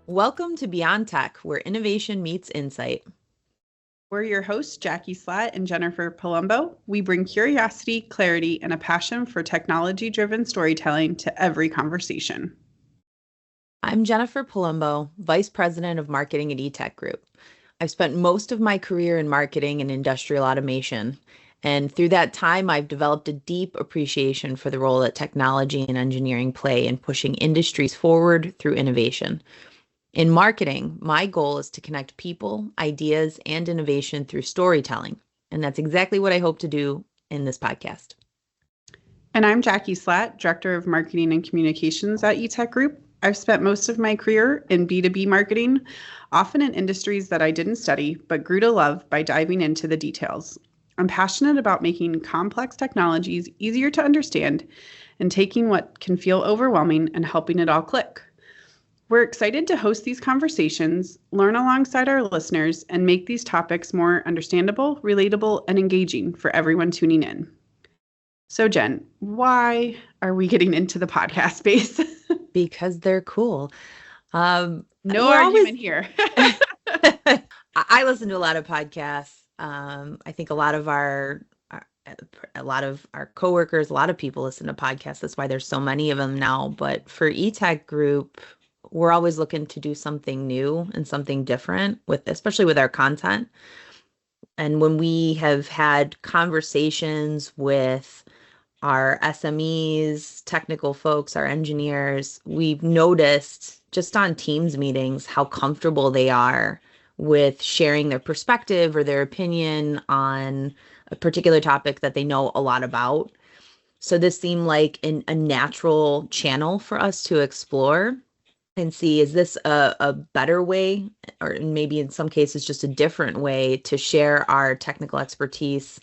Welcome to Beyond Tech, where innovation meets insight. We're your hosts, Jackie Slaght and Jennifer Palumbo. We bring curiosity, clarity, and a passion for technology-driven storytelling to every conversation. I'm Jennifer Palumbo, Vice President of Marketing at eTech Group. I've spent most of my career in marketing and industrial automation, and through that time, I've developed a deep appreciation for the role that technology and engineering play in pushing industries forward through innovation. In marketing, my goal is to connect people, ideas, and innovation through storytelling. And that's exactly what I hope to do in this podcast. And I'm Jackie Slatt, Director of Marketing and Communications at eTech Group. I've spent most of my career in B2B marketing, often in industries that I didn't study, but grew to love by diving into the details. I'm passionate about making complex technologies easier to understand and taking what can feel overwhelming and helping it all click. We're excited to host these conversations, learn alongside our listeners, and make these topics more understandable, relatable, and engaging for everyone tuning in. So, Jen, why are we getting into the podcast space? Because they're cool. No argument here. I listen to a lot of podcasts. I think a lot of our coworkers, a lot of people listen to podcasts. That's why there's so many of them now. But for eTech Group, we're always looking to do something new and something different especially with our content. And when we have had conversations with our SMEs, technical folks, our engineers, we've noticed just on Teams meetings how comfortable they are with sharing their perspective or their opinion on a particular topic that they know a lot about. So this seemed like a natural channel for us to explore and see, is this a better way, or maybe in some cases just a different way to share our technical expertise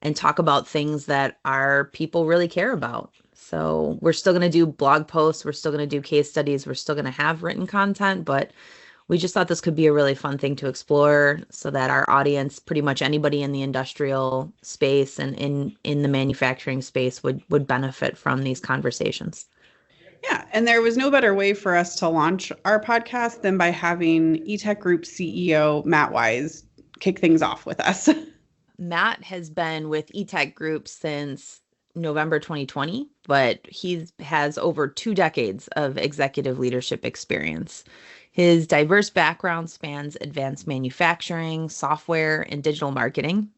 and talk about things that our people really care about. So we're still going to do blog posts, we're still going to do case studies, we're still going to have written content, but we just thought this could be a really fun thing to explore so that our audience, pretty much anybody in the industrial space and in the manufacturing space would benefit from these conversations. Yeah, and there was no better way for us to launch our podcast than by having eTech Group CEO Matt Wise kick things off with us. Matt has been with eTech Group since November 2020, but he has over 2 decades of executive leadership experience. His diverse background spans advanced manufacturing, software, and digital marketing.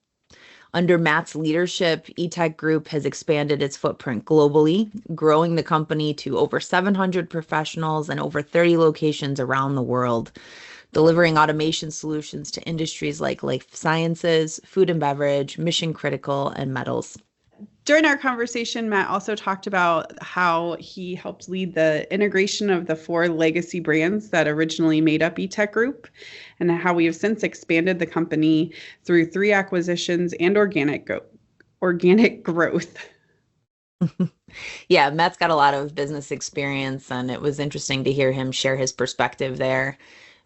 Under Matt's leadership, eTech Group has expanded its footprint globally, growing the company to over 700 professionals and over 30 locations around the world, delivering automation solutions to industries like life sciences, food and beverage, mission critical, and metals. During our conversation, Matt also talked about how he helped lead the integration of the 4 legacy brands that originally made up eTech Group, and how we have since expanded the company through 3 acquisitions and organic growth. Yeah, Matt's got a lot of business experience, and it was interesting to hear him share his perspective there.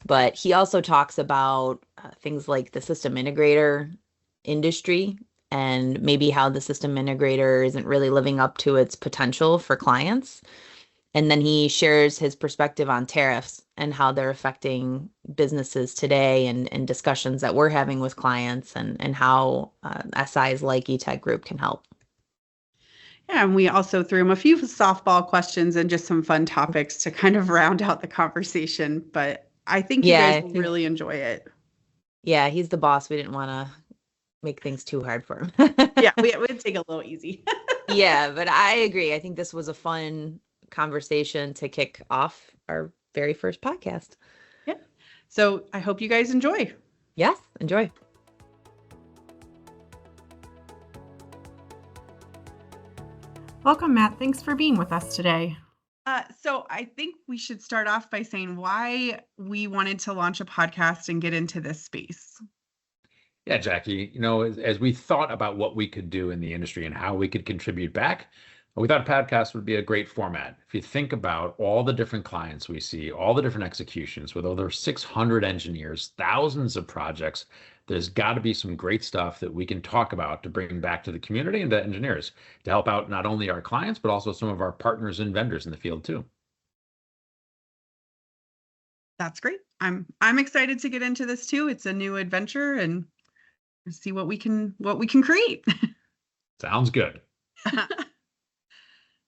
But he also talks about things like the system integrator industry and maybe how the system integrator isn't really living up to its potential for clients. And then he shares his perspective on tariffs and how they're affecting businesses today and discussions that we're having with clients and how SIs like eTech Group can help. Yeah, and we also threw him a few softball questions and just some fun topics to kind of round out the conversation. But I think you guys will really enjoy it. Yeah, he's the boss. We didn't want to make things too hard for him. Yeah, we'd take a little easy. Yeah, but I agree. I think this was a fun conversation to kick off our very first podcast. Yeah. So I hope you guys enjoy. Yes, enjoy. Welcome, Matt. Thanks for being with us today. So I think we should start off by saying why we wanted to launch a podcast and get into this space. Yeah, Jackie, as we thought about what we could do in the industry and how we could contribute back, we thought a podcast would be a great format. If you think about all the different clients we see, all the different executions with over 600 engineers, thousands of projects, there's got to be some great stuff that we can talk about to bring back to the community and to engineers to help out not only our clients, but also some of our partners and vendors in the field too. That's great. I'm excited to get into this too. It's a new adventure and see what we can create. Sounds good.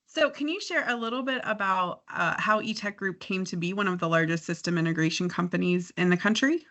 So can you share a little bit about how eTech Group came to be one of the largest system integration companies in the country?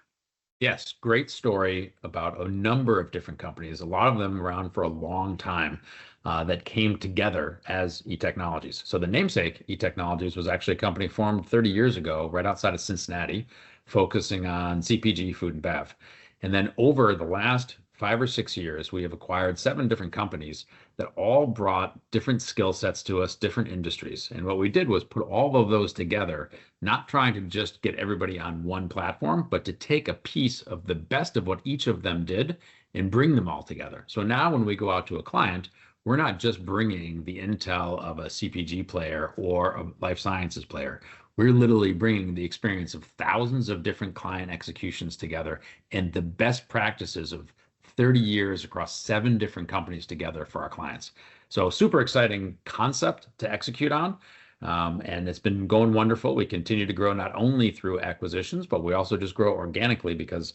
Yes, great story about a number of different companies, a lot of them around for a long time, that came together as eTechnologies. So the namesake eTechnologies was actually a company formed 30 years ago, right outside of Cincinnati, focusing on CPG, food and bev. And then over the last 5 or 6 years, we have acquired 7 different companies that all brought different skill sets to us, different industries. And what we did was put all of those together, not trying to just get everybody on one platform, but to take a piece of the best of what each of them did and bring them all together. So now when we go out to a client, we're not just bringing the intel of a CPG player or a life sciences player. We're literally bringing the experience of thousands of different client executions together and the best practices of 30 years across 7 different companies together for our clients. So super exciting concept to execute on. And it's been going wonderful. We continue to grow not only through acquisitions, but we also just grow organically because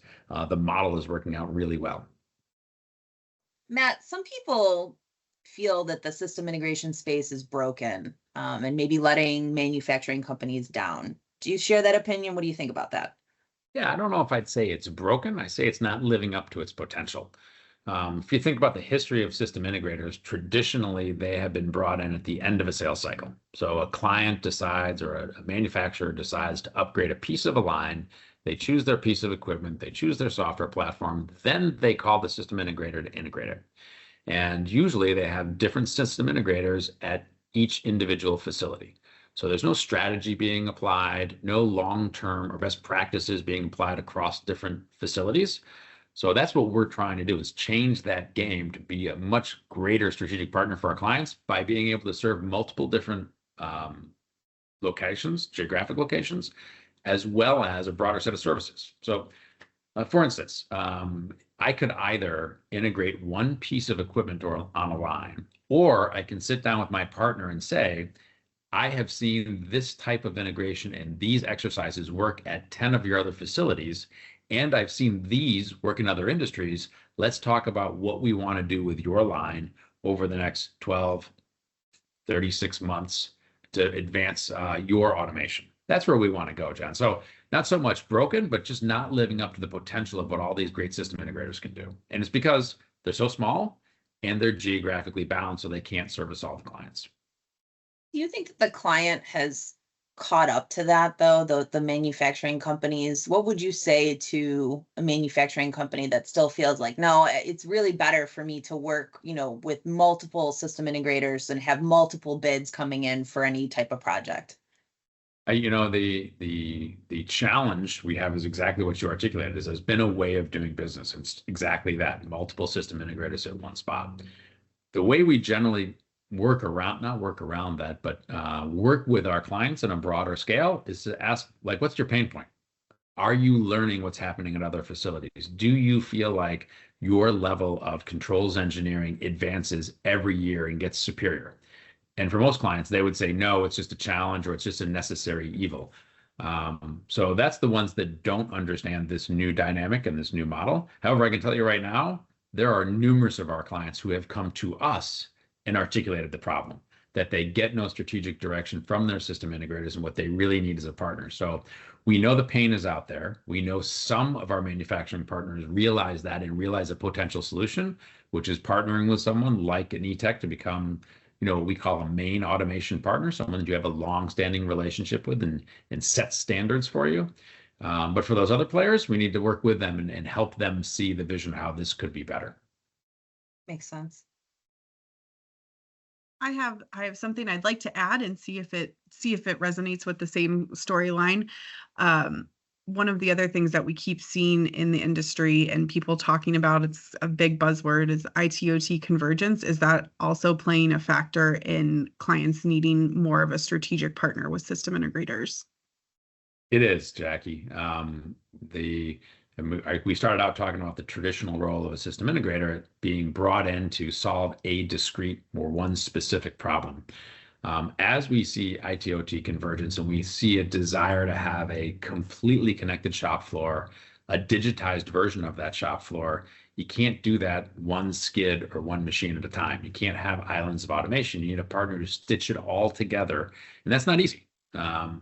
the model is working out really well. Matt, some people feel that the system integration space is broken, and maybe letting manufacturing companies down. Do you share that opinion? What do you think about that? Yeah, I don't know if I'd say it's broken. I say it's not living up to its potential. If you think about the history of system integrators, traditionally they have been brought in at the end of a sales cycle. So a client decides or a manufacturer decides to upgrade a piece of a line. They choose their piece of equipment, they choose their software platform, then they call the system integrator to integrate it. And usually they have different system integrators at each individual facility. So there's no strategy being applied, no long-term or best practices being applied across different facilities. So that's what we're trying to do, is change that game to be a much greater strategic partner for our clients by being able to serve multiple different locations, geographic locations, as well as a broader set of services. So for instance, I could either integrate one piece of equipment or on a line, or I can sit down with my partner and say, I have seen this type of integration and these exercises work at 10 of your other facilities, and I've seen these work in other industries. Let's talk about what we want to do with your line over the next 12, 36 months to advance your automation. That's where we want to go, John. So not so much broken, but just not living up to the potential of what all these great system integrators can do. And it's because they're so small and they're geographically bound, so they can't service all the clients. Do you think that the client has caught up to that, though, the manufacturing companies? What would you say to a manufacturing company that still feels like, no, it's really better for me to work, with multiple system integrators and have multiple bids coming in for any type of project? The challenge we have is exactly what you articulated. Is there's been a way of doing business. It's exactly that, multiple system integrators at one spot. The way we generally work around that, but work with our clients on a broader scale is to ask, like, what's your pain point? Are you learning what's happening at other facilities? Do you feel like your level of controls engineering advances every year and gets superior? And for most clients, they would say, no, it's just a challenge or it's just a necessary evil. So that's the ones that don't understand this new dynamic and this new model. However, I can tell you right now, there are numerous of our clients who have come to us and articulated the problem, that they get no strategic direction from their system integrators and what they really need is a partner. So we know the pain is out there. We know some of our manufacturing partners realize that and realize a potential solution, which is partnering with someone like an eTech to become, what we call a main automation partner, someone that you have a long-standing relationship with and set standards for you. But for those other players, we need to work with them and help them see the vision of how this could be better. Makes sense. I have something I'd like to add and see if it resonates with the same storyline. One of the other things that we keep seeing in the industry and people talking about, it's a big buzzword, is IT/OT convergence. Is that also playing a factor in clients needing more of a strategic partner with system integrators? It is, Jackie. We started out talking about the traditional role of a system integrator being brought in to solve a discrete or one specific problem. As we see IT/OT convergence and we see a desire to have a completely connected shop floor, a digitized version of that shop floor, you can't do that one skid or one machine at a time. You can't have islands of automation. You need a partner to stitch it all together. And that's not easy.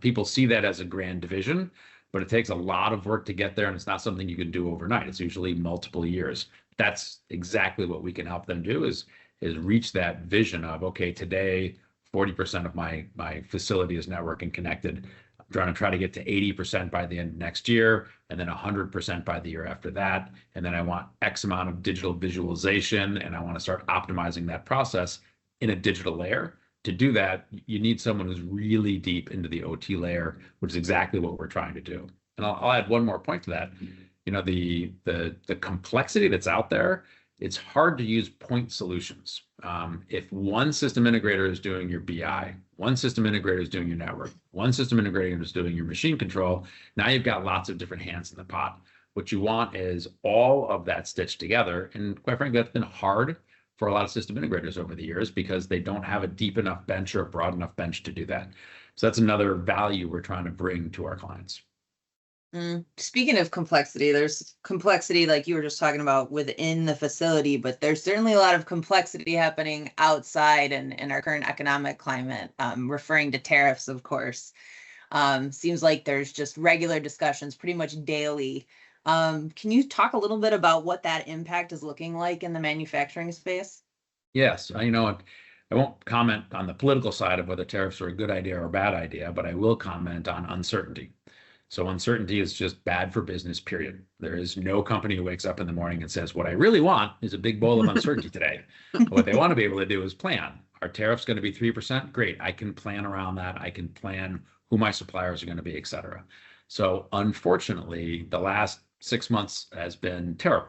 People see that as a grand division, but it takes a lot of work to get there. And it's not something you can do overnight. It's usually multiple years. That's exactly what we can help them do is reach that vision of, okay, today, 40% of my facility is network and connected. I'm trying to get to 80% by the end of next year, and then 100% by the year after that. And then I want X amount of digital visualization, and I want to start optimizing that process in a digital layer. To do that, you need someone who's really deep into the OT layer, which is exactly what we're trying to do. And I'll add one more point to that. You know, the complexity that's out there, it's hard to use point solutions. If one system integrator is doing your BI, one system integrator is doing your network, one system integrator is doing your machine control, now you've got lots of different hands in the pot. What you want is all of that stitched together. And quite frankly, that's been hard for a lot of system integrators over the years because they don't have a deep enough bench or a broad enough bench to do that. So that's another value we're trying to bring to our clients. Speaking of complexity, there's complexity like you were just talking about within the facility, but there's certainly a lot of complexity happening outside and in our current economic climate, referring to tariffs, of course. Seems like there's just regular discussions pretty much daily. Can you talk a little bit about what that impact is looking like in the manufacturing space? Yes, I won't comment on the political side of whether tariffs are a good idea or a bad idea, but I will comment on uncertainty. So uncertainty is just bad for business, period. There is no company who wakes up in the morning and says, what I really want is a big bowl of uncertainty today. What they want to be able to do is plan. Are tariffs going to be 3%? Great. I can plan around that. I can plan who my suppliers are going to be, et cetera. So unfortunately, the last 6 months has been terrible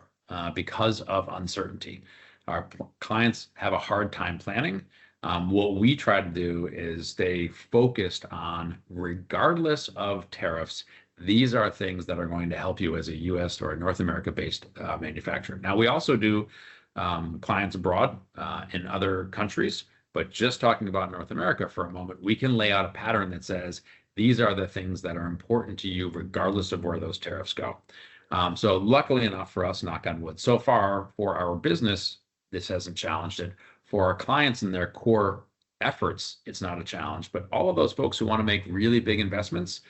because of uncertainty. Our clients have a hard time planning. What we try to do is stay focused on, regardless of tariffs, these are things that are going to help you as a US or a North America-based manufacturer. Now, we also do clients abroad in other countries, but just talking about North America for a moment, we can lay out a pattern that says, these are the things that are important to you, regardless of where those tariffs go. So luckily enough for us, knock on wood, so far for our business, this hasn't challenged it. For our clients and their core efforts, it's not a challenge. But all of those folks who want to make really big investments,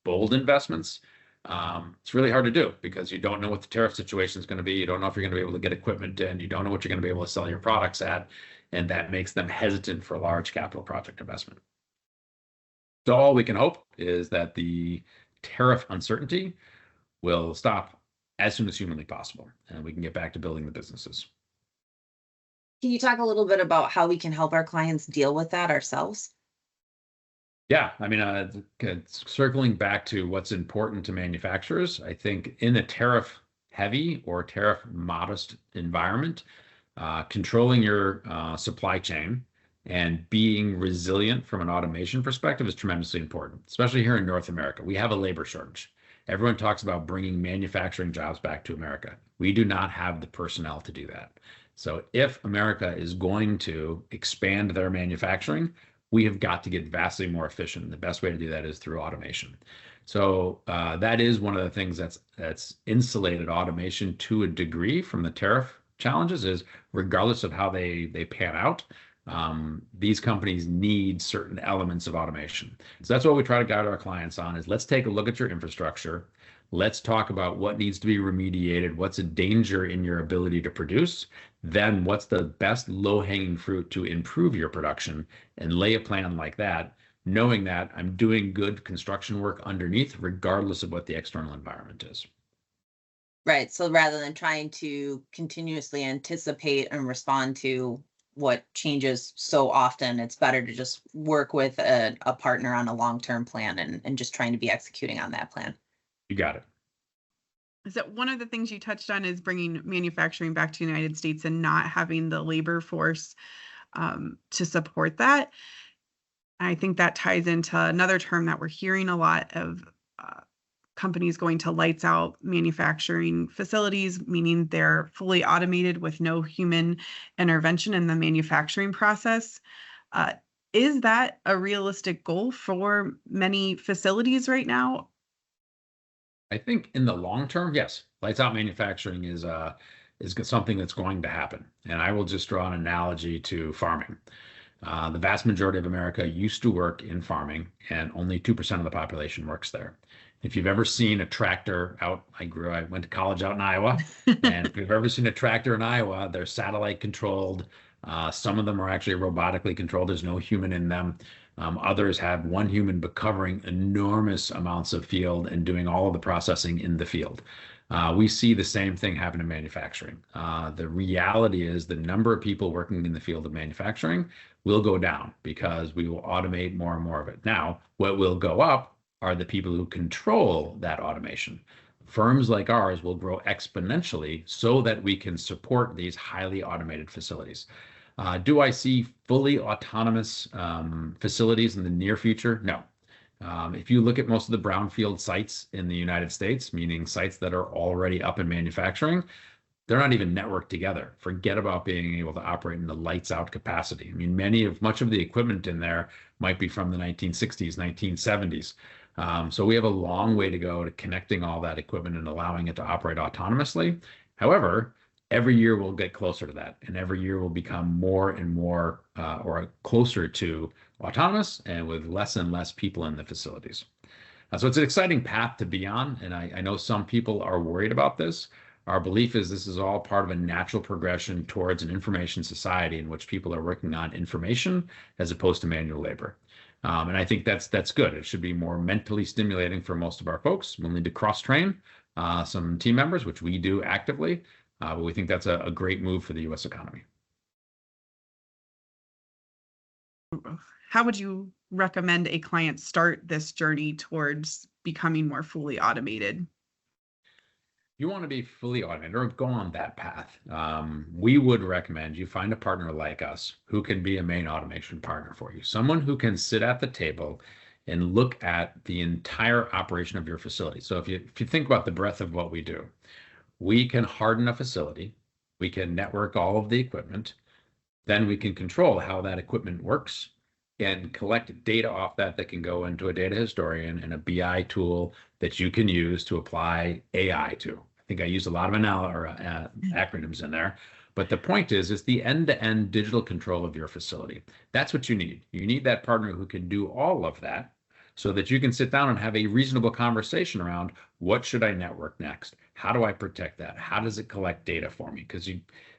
bold investments, it's really hard to do because you don't know what the tariff situation is going to be. You don't know if you're going to be able to get equipment in. You don't know what you're going to be able to sell your products at. And that makes them hesitant for large capital project investment. So all we can hope is that the tariff uncertainty will stop as soon as humanly possible, and we can get back to building the businesses. Can you talk a little bit about how we can help our clients deal with that ourselves? Yeah, circling back to what's important to manufacturers, I think in a tariff heavy or tariff modest environment, controlling your supply chain and being resilient from an automation perspective is tremendously important, especially here in North America. We have a labor shortage. Everyone talks about bringing manufacturing jobs back to America. We do not have the personnel to do that. So if America is going to expand their manufacturing, we have got to get vastly more efficient. And the best way to do that is through automation. So that is one of the things that's insulated automation to a degree from the tariff challenges is regardless of how they pan out, these companies need certain elements of automation. So that's what we try to guide our clients on is let's take a look at your infrastructure. Let's talk about what needs to be remediated, what's a danger in your ability to produce, then what's the best low-hanging fruit to improve your production, and lay a plan like that, knowing that I'm doing good construction work underneath, regardless of what the external environment is. Right. So rather than trying to continuously anticipate and respond to what changes so often, it's better to just work with a partner on a long-term plan and just trying to be executing on that plan. You got it. So one of the things you touched on is bringing manufacturing back to the United States and not having the labor force to support that. I think that ties into another term that we're hearing a lot of companies going to lights out manufacturing facilities, meaning they're fully automated with no human intervention in the manufacturing process. Is that a realistic goal for many facilities right now? I think in the long term, yes, lights out manufacturing is something that's going to happen. And I will just draw an analogy to farming. The vast majority of America used to work in farming, and only 2% of the population works there. If you've ever seen a tractor out, I went to college out in Iowa, and if you've ever seen a tractor in Iowa, they're satellite controlled. Some of them are actually robotically controlled. There's no human in them. Others have one human but covering enormous amounts of field and doing all of the processing in the field. We see the same thing happen in manufacturing. The reality is the number of people working in the field of manufacturing will go down because we will automate more and more of it. Now, what will go up are the people who control that automation. Firms like ours will grow exponentially so that we can support these highly automated facilities. Do I see fully autonomous facilities in the near future? No. If you look at most of the brownfield sites in the United States, meaning sites that are already up in manufacturing, they're not even networked together. Forget about being able to operate in the lights out capacity. I mean, much of the equipment in there might be from the 1960s, 1970s. So we have a long way to go to connecting all that equipment and allowing it to operate autonomously. However, every year we'll get closer to that, and every year will become more and more or closer to autonomous and with less and less people in the facilities. So it's an exciting path to be on, and I know some people are worried about this. Our belief is this is all part of a natural progression towards an information society in which people are working on information as opposed to manual labor. And I think that's good. It should be more mentally stimulating for most of our folks. We'll need to cross-train some team members, which we do actively, but we think that's a great move for the U.S. economy. How would you recommend a client start this journey towards becoming more fully automated? You want to be fully automated or go on that path. We would recommend you find a partner like us who can be a main automation partner for you, someone who can sit at the table and look at the entire operation of your facility. So if you think about the breadth of what we do, we can harden a facility, we can network all of the equipment, then we can control how that equipment works and collect data off that can go into a data historian and a BI tool that you can use to apply AI to. I think I used a lot of acronyms in there, but the point is it's the end-to-end digital control of your facility. That's what you need. You need that partner who can do all of that so that you can sit down and have a reasonable conversation around what should I network next? How do I protect that? How does it collect data for me? Because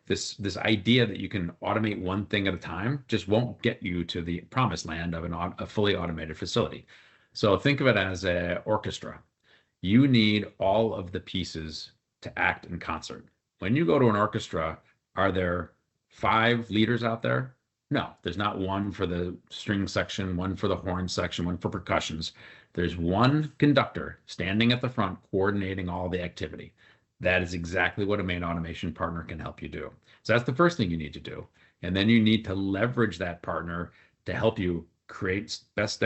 this idea that you can automate one thing at a time just won't get you to the promised land of a fully automated facility. So think of it as an orchestra. You need all of the pieces to act in concert. When you go to an orchestra, are there 5 leaders out there? No, there's not one for the string section, one for the horn section, one for percussions. There's one conductor standing at the front coordinating all the activity. That is exactly what a main automation partner can help you do. So that's the first thing you need to do. And then you need to leverage that partner to help you create best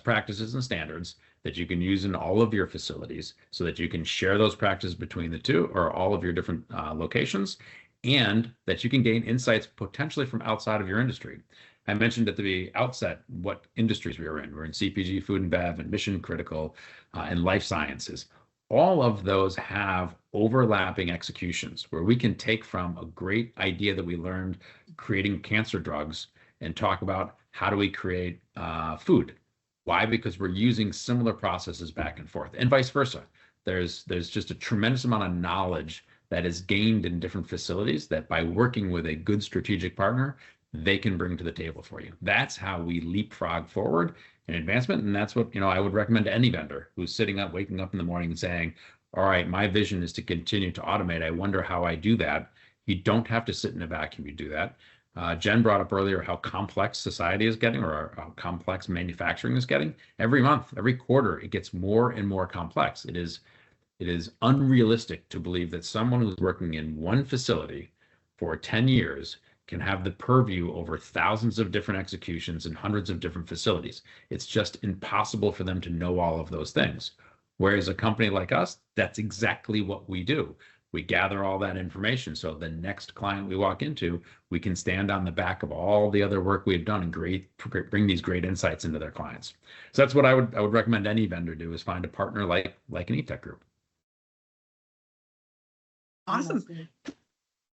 practices and standards that you can use in all of your facilities so that you can share those practices between the two or all of your different locations, and that you can gain insights potentially from outside of your industry. I mentioned at the outset what industries we are in. We're in CPG, food and bev, and mission critical, and life sciences. All of those have overlapping executions where we can take from a great idea that we learned creating cancer drugs and talk about how do we create food. Why? Because we're using similar processes back and forth, and vice versa. There's just a tremendous amount of knowledge that is gained in different facilities that by working with a good strategic partner, they can bring to the table for you. That's how we leapfrog forward in advancement. And that's what, I would recommend to any vendor who's waking up in the morning and saying, all right, my vision is to continue to automate. I wonder how I do that. You don't have to sit in a vacuum to do that. Jen brought up earlier how complex society is getting, or how complex manufacturing is getting. Every month, every quarter, it gets more and more complex. It is unrealistic to believe that someone who's working in one facility for 10 years can have the purview over thousands of different executions and hundreds of different facilities. It's just impossible for them to know all of those things. Whereas a company like us, that's exactly what we do. We gather all that information. So the next client we walk into, we can stand on the back of all the other work we've done and bring these great insights into their clients. So that's what I would recommend any vendor do, is find a partner like an eTech group. Awesome.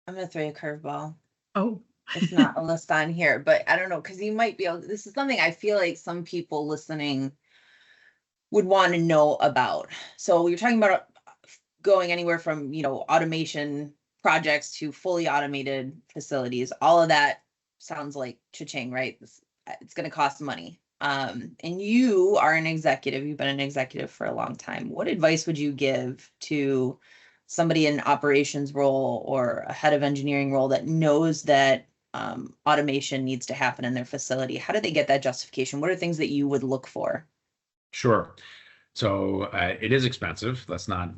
I'm going to throw you a curveball. Oh, It's not a list on here, but I don't know, because you might be able, this is something I feel like some people listening would want to know about. So you're talking about going anywhere from, automation projects to fully automated facilities. All of that sounds like cha-ching, right? It's going to cost money. And you are an executive. You've been an executive for a long time. What advice would you give to somebody in an operations role or a head of engineering role that knows that automation needs to happen in their facility? How do they get that justification? What are things that you would look for? Sure. So it is expensive. Let's not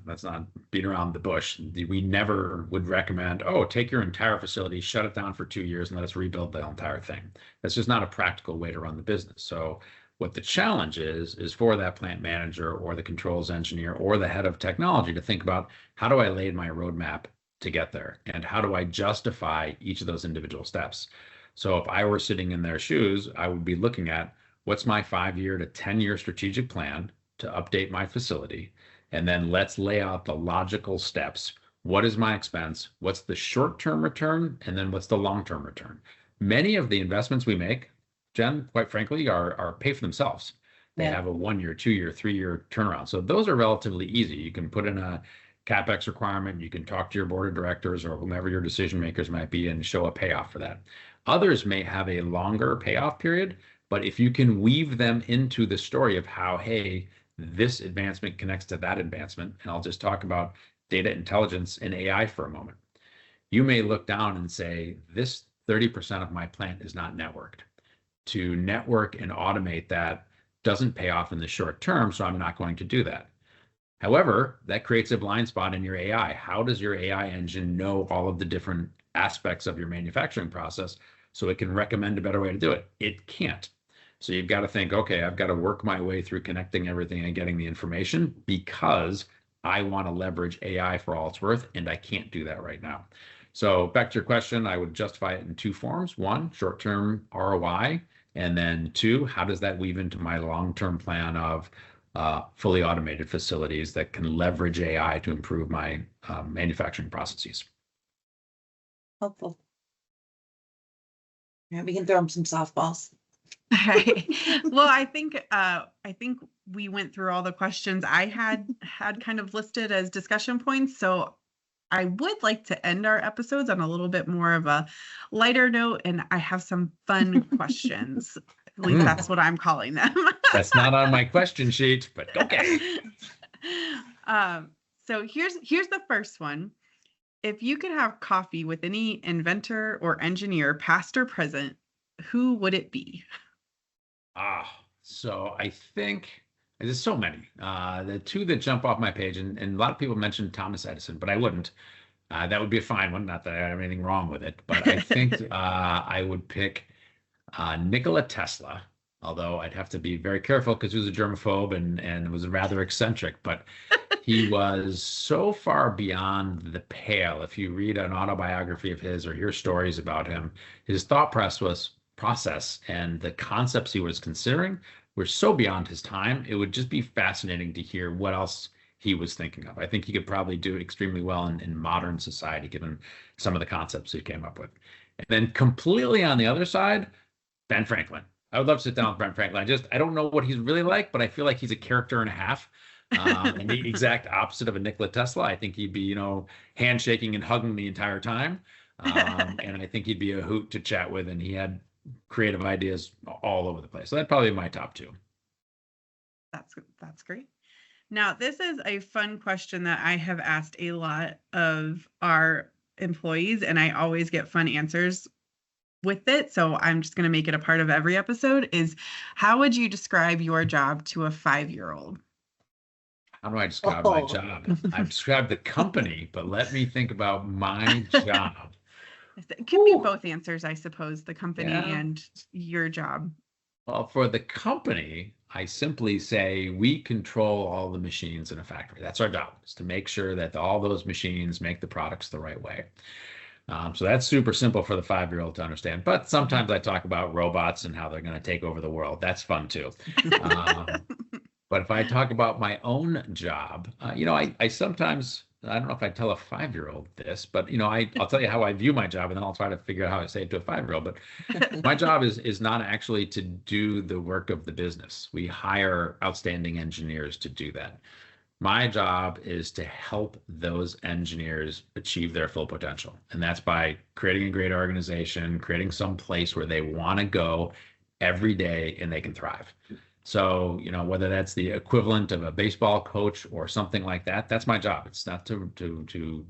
beat around the bush. We never would recommend, take your entire facility, shut it down for 2 years, and let us rebuild the entire thing. That's just not a practical way to run the business. So what the challenge is for that plant manager or the controls engineer or the head of technology to think about, how do I lay my roadmap to get there? And how do I justify each of those individual steps? So if I were sitting in their shoes, I would be looking at, what's my 5-year to 10-year strategic plan to update my facility? And then let's lay out the logical steps. What is my expense? What's the short-term return? And then what's the long-term return? Many of the investments we make, Jen, quite frankly, are pay for themselves. They have a 1-year, 2-year, 3-year turnaround. So those are relatively easy. You can put in a CapEx requirement. You can talk to your board of directors or whomever your decision makers might be and show a payoff for that. Others may have a longer payoff period, but if you can weave them into the story of how, hey, this advancement connects to that advancement, and I'll just talk about data intelligence and AI for a moment. You may look down and say, this 30% of my plant is not networked. To network and automate that doesn't pay off in the short term, so I'm not going to do that. However, that creates a blind spot in your AI. How does your AI engine know all of the different aspects of your manufacturing process so it can recommend a better way to do it? It can't. So you've got to think, okay, I've got to work my way through connecting everything and getting the information because I want to leverage AI for all it's worth, and I can't do that right now. So back to your question, I would justify it in 2 forms. 1, short-term ROI, and then 2, how does that weave into my long-term plan of fully automated facilities that can leverage AI to improve my manufacturing processes? Helpful. Yeah, we can throw them some softballs. Right. Well, I think we went through all the questions I had kind of listed as discussion points. So I would like to end our episodes on a little bit more of a lighter note, and I have some fun questions. At least that's what I'm calling them. That's not on my question sheet, but okay. So here's the first one. If you could have coffee with any inventor or engineer, past or present, who would it be? So I think there's so many. The 2 that jump off my page, and a lot of people mentioned Thomas Edison, but I wouldn't. That would be a fine one. Not that I have anything wrong with it, but I think I would pick Nikola Tesla, although I'd have to be very careful because he was a germaphobe and was rather eccentric, but he was so far beyond the pale. If you read an autobiography of his or hear stories about him, his thought process and the concepts he was considering were so beyond his time. It would just be fascinating to hear what else he was thinking of. I think he could probably do extremely well in modern society, given some of the concepts he came up with. And then completely on the other side, Ben Franklin. I would love to sit down with Ben Franklin. I don't know what he's really like, but I feel like he's a character and a half. And the exact opposite of a Nikola Tesla. I think he'd be, handshaking and hugging the entire time. And I think he'd be a hoot to chat with, and he had creative ideas all over the place. So that'd probably be my top 2. That's great. Now, this is a fun question that I have asked a lot of our employees, and I always get fun answers with it. So I'm just going to make it a part of every episode. Is how would you describe your job to a 5-year-old? How do I describe my job? I describe the company, but let me think about my job. It can be both answers, I suppose, the company and your job. Well, for the company, I simply say we control all the machines in a factory. That's our job, is to make sure that all those machines make the products the right way. So that's super simple for the 5-year-old to understand. But sometimes I talk about robots and how they're going to take over the world. That's fun too. But if I talk about my own job, I sometimes, I don't know if I tell a 5-year-old this, but I'll tell you how I view my job, and then I'll try to figure out how I say it to a 5-year-old. But my job is not actually to do the work of the business. We hire outstanding engineers to do that. My job is to help those engineers achieve their full potential. And that's by creating a great organization, creating some place where they want to go every day and they can thrive. So, whether that's the equivalent of a baseball coach or something like that, that's my job. It's not to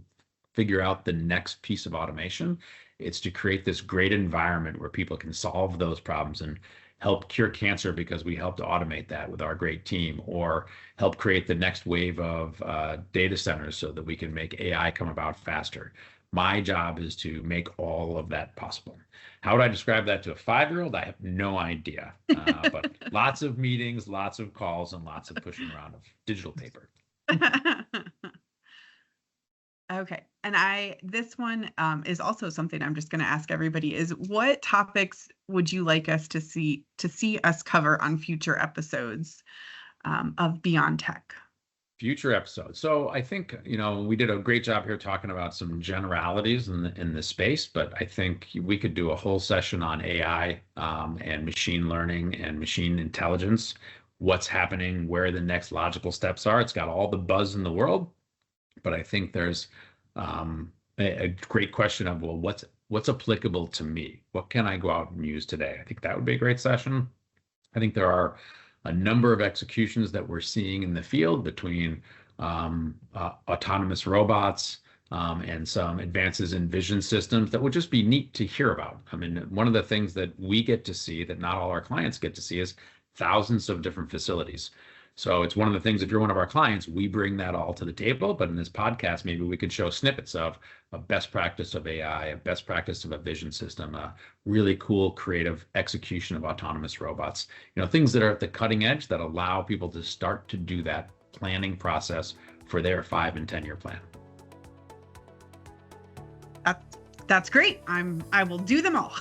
figure out the next piece of automation. It's to create this great environment where people can solve those problems and help cure cancer because we helped automate that with our great team, or help create the next wave of data centers so that we can make AI come about faster. My job is to make all of that possible. How would I describe that to a 5-year-old? I have no idea. But lots of meetings, lots of calls, and lots of pushing around of digital paper. Okay. And this one is also something I'm just going to ask everybody is, what topics would you like us to see us cover on future episodes of Beyond Tech? Future episodes. So I think, we did a great job here talking about some generalities in the space, but I think we could do a whole session on AI and machine learning and machine intelligence, what's happening, where the next logical steps are. It's got all the buzz in the world, but I think there's a great question of, well, what's applicable to me? What can I go out and use today? I think that would be a great session. I think there are a number of executions that we're seeing in the field between autonomous robots and some advances in vision systems that would just be neat to hear about. I mean, one of the things that we get to see that not all our clients get to see is thousands of different facilities. So it's one of the things, if you're one of our clients, we bring that all to the table. But in this podcast, maybe we could show snippets of a best practice of AI, a best practice of a vision system, a really cool creative execution of autonomous robots, things that are at the cutting edge that allow people to start to do that planning process for their 5 and 10-year plan. That's great. I will do them all.